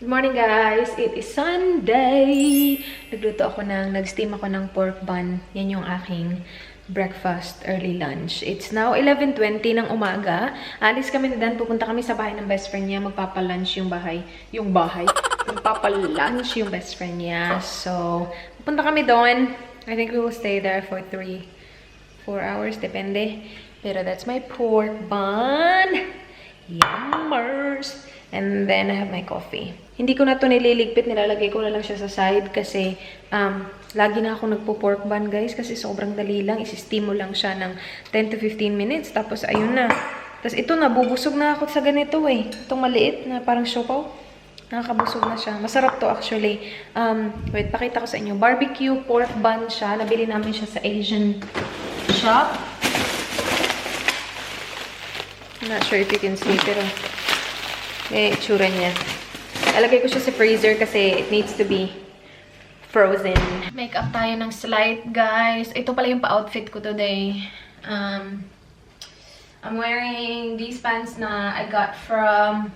Good morning guys! It is Sunday! Nag-steam ako ng pork bun. Yan yung aking breakfast, early lunch. It's now 11:20 ng umaga. Alis kami na Dan. Pupunta kami sa bahay ng best friend niya. Magpapalunch yung bahay. Magpapalunch yung best friend niya. So, pupunta kami doon. I think we will stay there for 4 hours. Depende. Pero that's my pork bun. Yummers! And then, I have my coffee. Hindi ko na ito nililigpit. Nilalagay ko na lang siya sa side kasi lagi na ako nagpo-pork bun, guys. Kasi sobrang dali lang. Isi-steam mo lang siya ng 10 to 15 minutes. Tapos, ayun na. Tapos, ito, nabubusog na ako sa ganito eh. Itong maliit na parang siopaw. Nakakabusog na siya. Masarap to actually. Wait, pakita ko sa inyo. Barbecue pork bun siya. Nabili namin siya sa Asian shop. I'm not sure if you can see, pero itsura niya. Lalagay ko siya sa freezer kasi it needs to be frozen. Make up tayo ng slight, guys. Ito pala yung pa-outfit ko today. I'm wearing these pants na I got from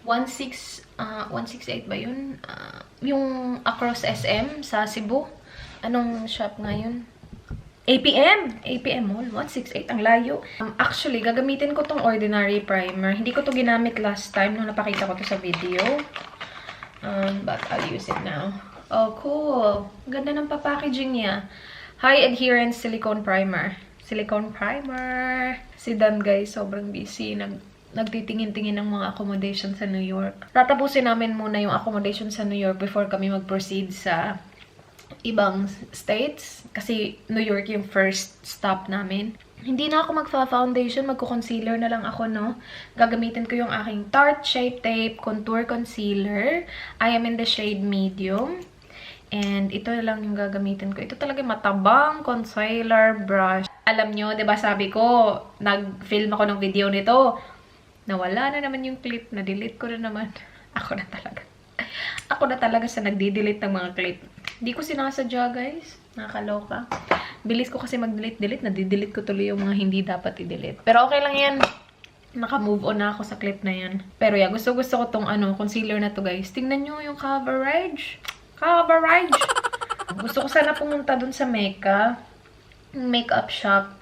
168 ba yun? Yung across SM sa Cebu. Anong shop ngayon? APM Mall, 168, ang layo. Actually, gagamitin ko tong ordinary primer. Hindi ko to ginamit last time nung napakita ko to sa video. But I'll use it now. Oh, cool. Ganda ng packaging niya. High adherence silicone primer. Silicone primer. Si Dan, guys, sobrang busy. Nagtitingin-tingin ng mga accommodation sa New York. Tatapusin namin muna yung accommodation sa New York before kami mag-proceed sa ibang states. Kasi New York yung first stop namin. Hindi na ako magfa-foundation. Magko-concealer na lang ako, no? Gagamitin ko yung aking Tarte Shape Tape Contour Concealer. I am in the shade medium. And ito na lang yung gagamitin ko. Ito talaga matabang concealer brush. Alam nyo, diba sabi ko, nag-film ako ng video nito. Nawala na naman yung clip. Na-delete ko na naman. Ako na talaga sa nagdi-delete ng mga clip. Hindi ko sinasadya, guys. Nakakaloka. Bilis ko kasi mag-delete. Nadi-delete ko tuloy yung mga hindi dapat i-delete. Pero okay lang yan. Naka-move on na ako sa clip na yan. Pero yeah, gusto ko tong concealer na to, guys. Tingnan nyo yung coverage. Gusto ko sana pumunta dun sa Mecca. Makeup shop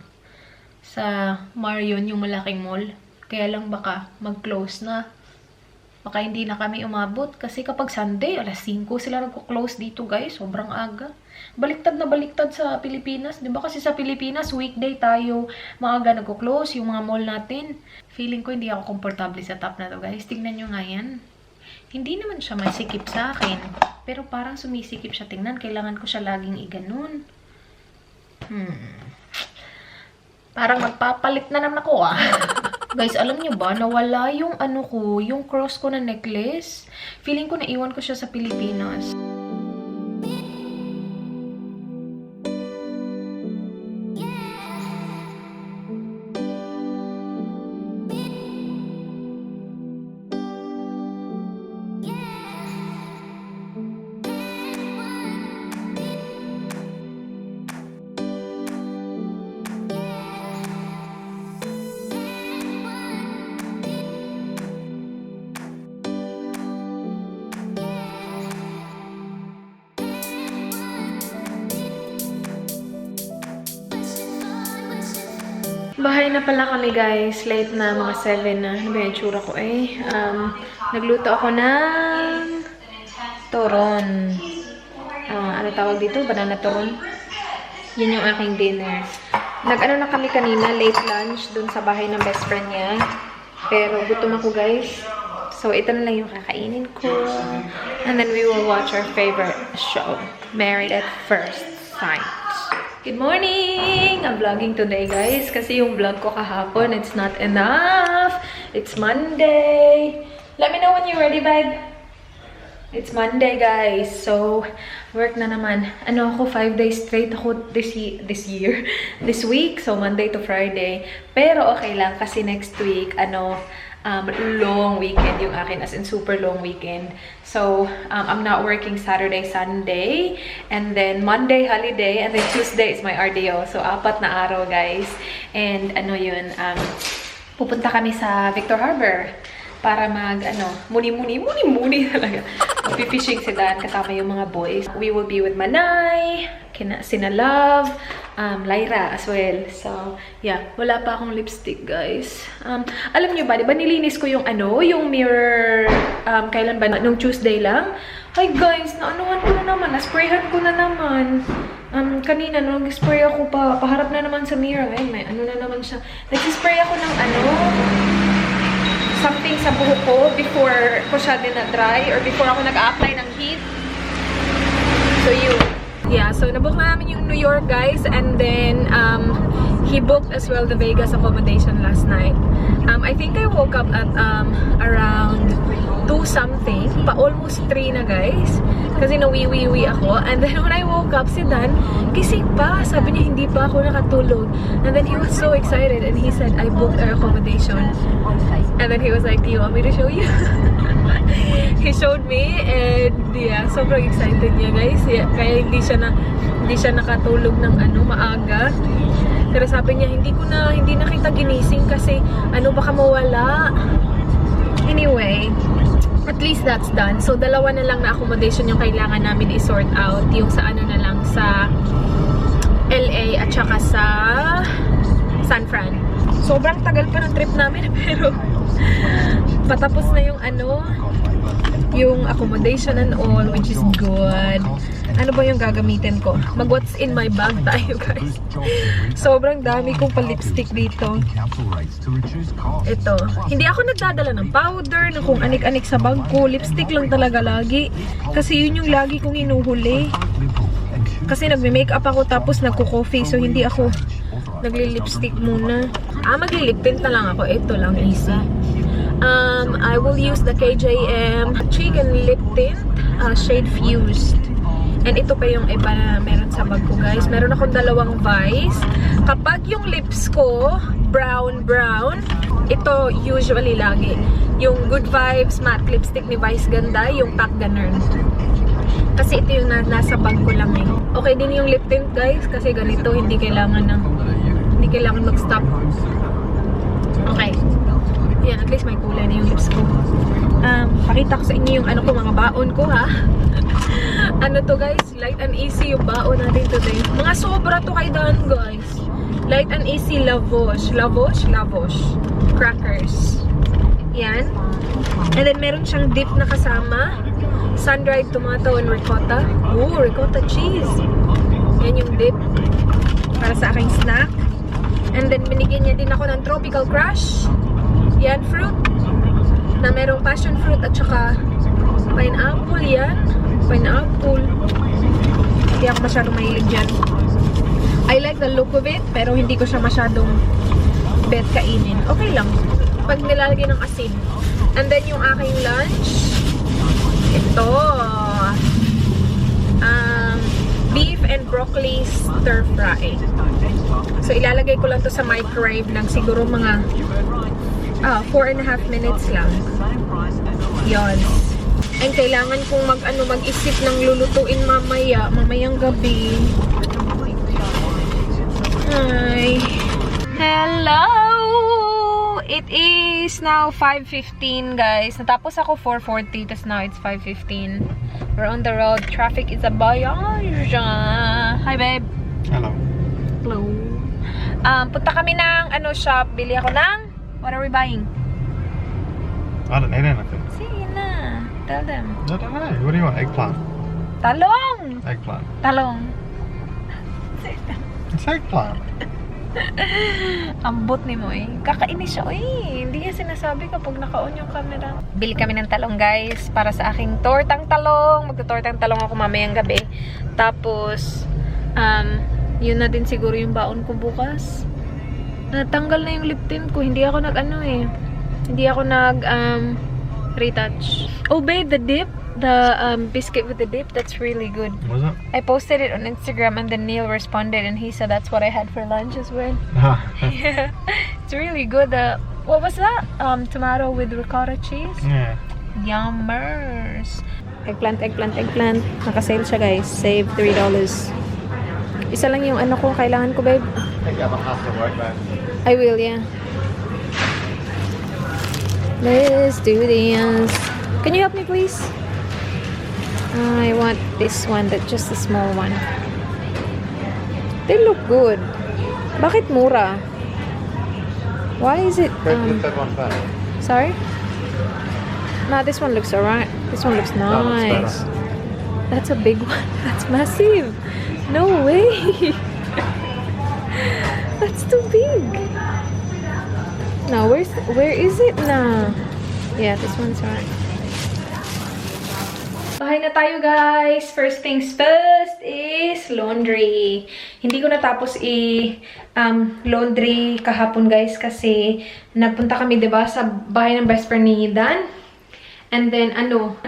sa Marion, yung malaking mall. Kaya lang baka mag-close na. Baka hindi na kami umabot. Kasi kapag Sunday, alas 5 sila nagko-close dito, guys. Sobrang aga. Baliktad na baliktad sa Pilipinas. Diba kasi sa Pilipinas, weekday tayo maaga nagko-close. Yung mga mall natin. Feeling ko hindi ako komportable sa top na to, guys. Tingnan nyo nga yan. Hindi naman siya masikip sa akin. Pero parang sumisikip siya. Tingnan, kailangan ko siya laging iganon. Parang magpapalit na naman ako, Guys, alam niyo ba, nawala yung yung cross ko na necklace. Feeling ko naiwan ko siya sa Pilipinas. Bahay na pala kami, guys. Late na, mga 7 na. Ano ba yung tsura ko eh? Nagluto ako ng turon. Ano tawag dito? Banana turon. Yun yung aking dinner. Nag-ano na kami kanina, late lunch dun sa bahay ng best friend niya. Pero gutom ako, guys. So, ito na lang yung kakainin ko. And then we will watch our favorite show, Married at First Sight. Good morning! I'm vlogging today, guys. Kasi yung vlog ko kahapon, it's not enough. It's Monday. Let me know when you're ready, babe. It's Monday, guys. So, work na naman. 5 days straight ako this week. So, Monday to Friday. Pero okay lang kasi next week, long weekend yung akin, as in super long weekend. So, I'm not working Saturday, Sunday, and then Monday holiday, and then Tuesday is my RDO. So, 4 na araw, guys. And pupunta kami sa Victor Harbor. para mag, muni-muni talaga. Magpipishing si Dan, kasama yung mga boys. We will be with Manay, sina Love, Lyra as well. So, yeah, wala pa akong lipstick, guys. Alam nyo ba, di ba nilinis ko yung yung mirror, kailan ba? Nung Tuesday lang. Hi guys, naanuhan ko na naman, nasprayhan ko na naman. Kanina, nung nag-spray ako paharap na naman sa mirror. Ngayon, may ano na naman siya. Nag-spray ako ng something sa buhok ko before ko siya dina-dry or before ako nag-apply ng heat. So, yun. Yeah, so nabook na namin yung New York, guys. And then, he booked as well the Vegas accommodation last night. I think I woke up at around 2 something. Almost 3 na, guys. Kasi nawiwi ako. And then when I woke up, si Dan, gising pa. Sabi niya, hindi pa ako nakatulog. And then he was so excited. And he said, I booked our accommodation. And then he was like, do you want me to show you? He showed me. And yeah, sobrang excited niya, guys. Yeah, kaya hindi siya nakatulog ng maaga. Pero sabi niya, hindi na kita ginising kasi baka mawala. Anyway, at least that's done. So, 2 na lang na accommodation yung kailangan namin i-sort out. Yung sa na lang, sa LA at saka sa San Fran. Sobrang tagal pa ng trip namin, pero patapos na yung yung accommodation and all, which is good. Ano ba yung gagamitin ko? Mag-what's in my bag tayo, guys. Sobrang dami kong pa-lipstick dito. Ito. Hindi ako nagdadala ng powder, ng kung anik-anik sa bag ko. Lipstick lang talaga lagi. Kasi yun yung lagi kong inuhuli. Kasi nagme-makeup ako tapos nagko-coffee. So, hindi ako nagli-lipstick muna. Magli-lip tint na lang ako. Ito lang, easy. I will use the KJM Chicken Lip Tint Shade Fused. And ito pa yung iba na meron sa bag ko, guys. Meron akong 2 vice. Kapag yung lips ko brown, ito usually lagi. Yung Good Vibes Matte Lipstick ni Vice Ganda, yung Pack Ganern. Kasi ito yung nasa bag ko lang eh. Okay din yung lip tint, guys, kasi ganito hindi kailangan mag-stop. Okay. Yan, at least may kulay na yung lips ko. Pakita ko sa inyo yung mga baon ko, ha. To, guys, light and easy yung baon natin today. Mga sobra to kay Dan, guys. Light and easy Lavosh crackers. Yan. And then meron siyang dip na kasama. Sun-dried tomato and ricotta. Ooh, ricotta cheese. Yan yung dip para sa aking snack. And then binigyan niya din ako ng tropical crush. Yan, fruit na merong passion fruit at saka pineapple. Yan, pineapple. Hindi ako masyadong mahilig dyan. I like the look of it, pero hindi ko siya masyadong bet kainin. Okay lang pag nilalagay ng asin. And then yung aking lunch, ito, beef and broccoli stir fry. So ilalagay ko lang to sa microwave ng siguro mga 4.5 minutes lang. Yon. And kailangan kong mag-isip ng lulutuin mamayang gabi. Hi. Hello! It is now 5:15, guys. Natapos ako 4:40, tas now it's 5:15. We're on the road. Traffic is a bayaj. Hi, babe. Hello. Hello. Punta kami ng shop. Bili ako ng... What are we buying? I don't need anything. Sige na. Tell them. I don't know. What do you want? Eggplant? Talong! Eggplant. Talong. It's eggplant. Ambot ni mo eh. Kakainis siya eh. Hindi niya sinasabi kapag naka-on yung camera. Bili kami ng talong, guys, para sa aking tortang talong. Magta-tortang talong ako mamayang gabi. Tapos, yun na din siguro yung baon ko bukas. Natanggal na yung lip tint ko. Hindi ako Hindi ako retouch. Oh, babe, the dip. The biscuit with the dip, that's really good. Was it? I posted it on Instagram and then Neil responded and he said that's what I had for lunch as well. Yeah, it's really good. What was that? Tomato with ricotta cheese? Yeah. Yummers. Eggplant. Naka-sale siya, guys. Save $3. Isa lang yung ko, kailangan ko, babe. I think you have a half to work, man. I will, yeah. Let's do this. Can you help me, please? I want this one, just a small one. They look good. Bakit mura? Why is it? That one better. Sorry? No, this one looks alright. This one looks That looks nice. better. That's a big one. That's massive. No way. That's too big. No, where is it na? Yeah, this one's alright. Bahay na tayo, guys. First things first is laundry. Hindi ko natapos laundry kahapon, guys, kasi nagpunta kami, 'di ba, sa bahay ng best friend ni Dan. And then,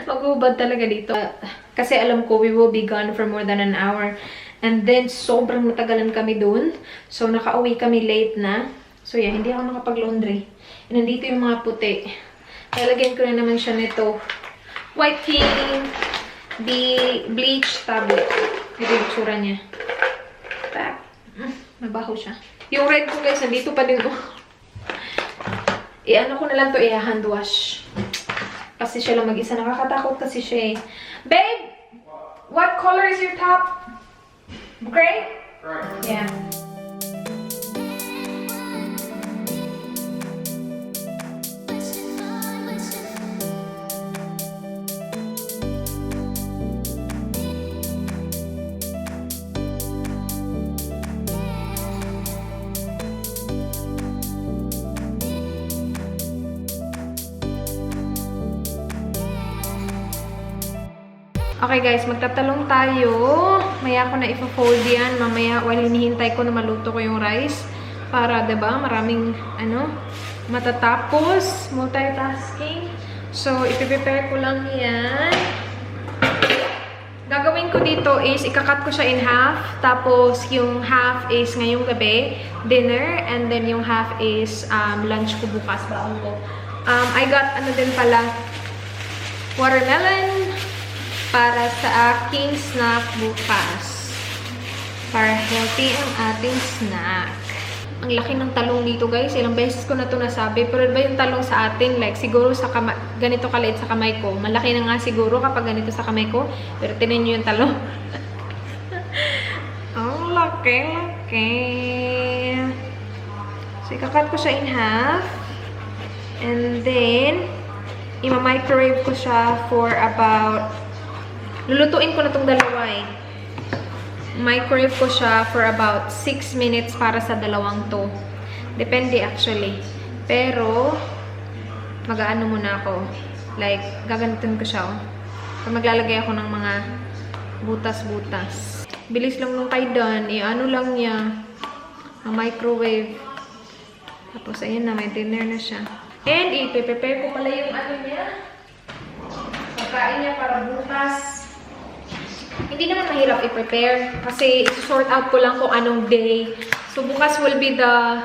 magubad talaga dito. Kasi alam ko, we will be gone for more than an hour. And then, sobrang natagalan kami dun. So, nakauwi kami late na. So, yeah, hindi ako nakapag-laundry. And nandito yung mga puti. Lalagyan ko na naman siya nito. White King, the bleach tablet. Ito yung tsura niya. Tap. Mabaho siya. Yung red ko, guys, nandito pa din. I-ano ko na lang to, hand wash. Kasi siya lang mag-isa. Nakakatakot kasi siya eh. Babe! What color is your top? Gray? Gray. Yeah. Okay guys, magtatalong tayo. Maya ko na ipo-fold yan. Mamaya, while hinihintay ko na maluto ko yung rice. Para, 'di ba, maraming, matatapos. Multitasking. So, ipiprepare ko lang yan. Gagawin ko dito is, ikakat ko siya in half. Tapos, yung half is ngayong gabi, dinner. And then, yung half is lunch ko bukas, baon ko. I got, din pala, watermelon. Para sa aking snack bukas. Para healthy ang ating snack. Ang laki ng talong dito, guys. Ilang beses ko na ito nasabi. Pero ba yung talong sa atin? Like, siguro sa ganito kaliit sa kamay ko. Malaki na nga siguro kapag ganito sa kamay ko. Pero tinan nyo yung talong. Ang laki. So, ikakat ko siya in half. And then, ima-microwave ko siya for about... Lulutuin ko na itong dalawa eh. Microwave ko siya for about 6 minutes para sa dalawang to. Depende actually. Pero, mag-aano muna ako. Like, gagamitin ko siya. So, maglalagay ako ng mga butas-butas. Bilis lang nung kay Dan. I-ano lang niya. Ang microwave. Tapos, ayun na. May dinner na siya. And, i-prepare ko pala yung ano niya. Pagkain niya para bukas. Hindi naman mahirap i-prepare kasi i-sort out ko lang kung anong day. So, bukas will be the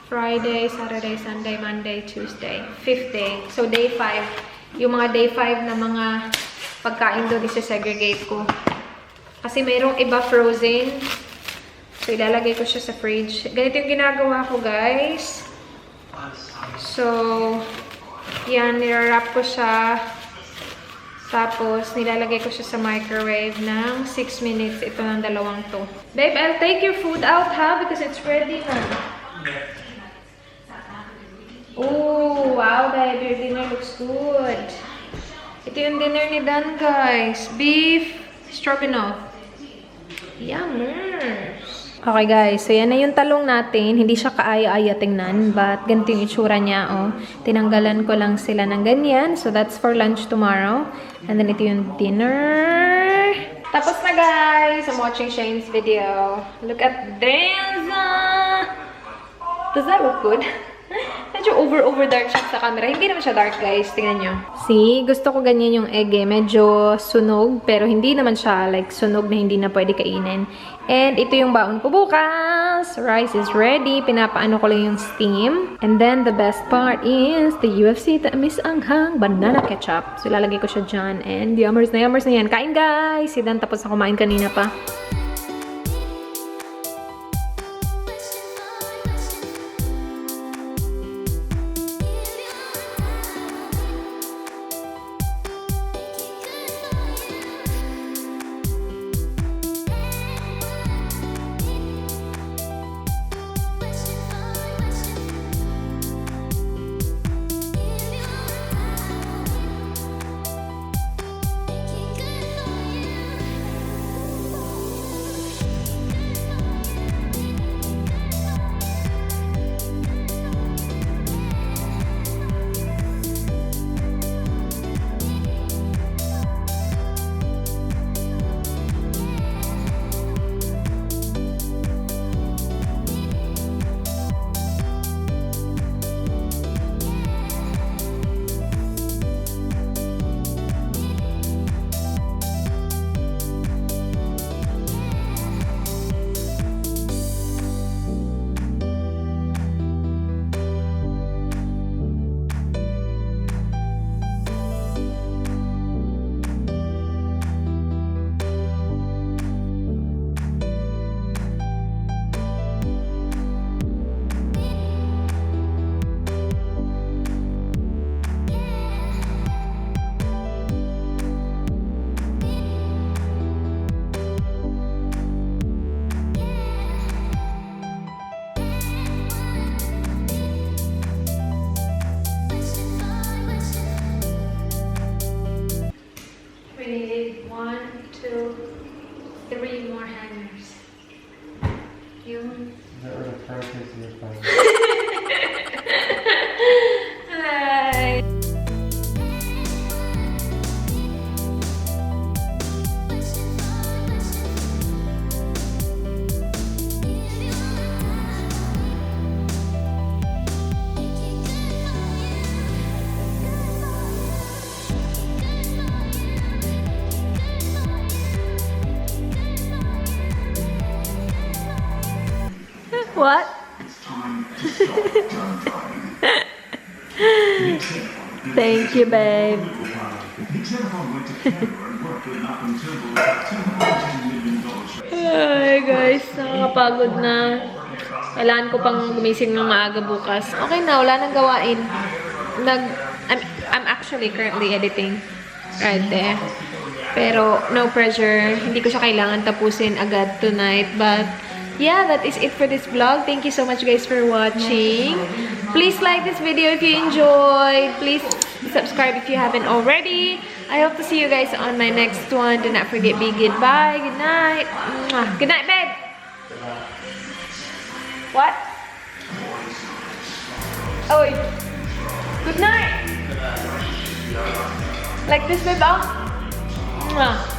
Friday, Saturday, Sunday, Monday, Tuesday, 5th day. So, day 5. Yung mga day 5 na mga pagkain doon isa-segregate ko. Kasi mayroong iba frozen. So, ilalagay ko siya sa fridge. Ganito yung ginagawa ko, guys. So, yan, nirarap ko siya. Tapos, nilalagay ko siya sa microwave ng 6 minutes. Ito ng dalawang to. Babe, I'll take your food out, ha? Because it's ready na. Oh, wow, babe. Your dinner looks good. Ito yung dinner ni Dan, guys. Beef stroganoff. Yummers. Okay, guys. So, yan na yung talong natin. Hindi siya kaaya-aya tingnan. But, ganito yung itsura niya, oh. Tinanggalan ko lang sila ng ganyan. So, that's for lunch tomorrow. And then, ito yung dinner. Tapos na, guys. I'm watching Shane's video. Look at this. Does that look good? Medyo over dark siya sa camera. Hindi naman siya dark, guys. Tingnan nyo. See? Gusto ko ganyan yung egg eh. Medyo sunog. Pero hindi naman siya like sunog na hindi na pwede kainin. And ito yung baon ko bukas. Rice is ready. Pinapaano ko lang yung steam. And then the best part is the UFC Tamis Anghang Banana Ketchup. So ilalagay ko siya dyan. And yummers na yan. Kain, guys! Si Dan tapos na kumain kanina pa. 3 more hangers. Yung... That was a perfect your phone. Hi! What? Thank you, babe. Ay, guys, nakakapagod na. Kailangan ko pang gumising ng maaga bukas. Okay na, wala nang gawain. I'm actually currently editing right there. Pero, no pressure. Hindi ko siya kailangan tapusin agad tonight. But, yeah, that is it for this vlog. Thank you so much, guys, for watching. Please like this video if you enjoyed. Please subscribe if you haven't already. I hope to see you guys on my next one. Do not forget, be good. Bye. Good night. Mwah. Good night, babe. What? Oh, good night. Like this, babe. Oh. Mwah.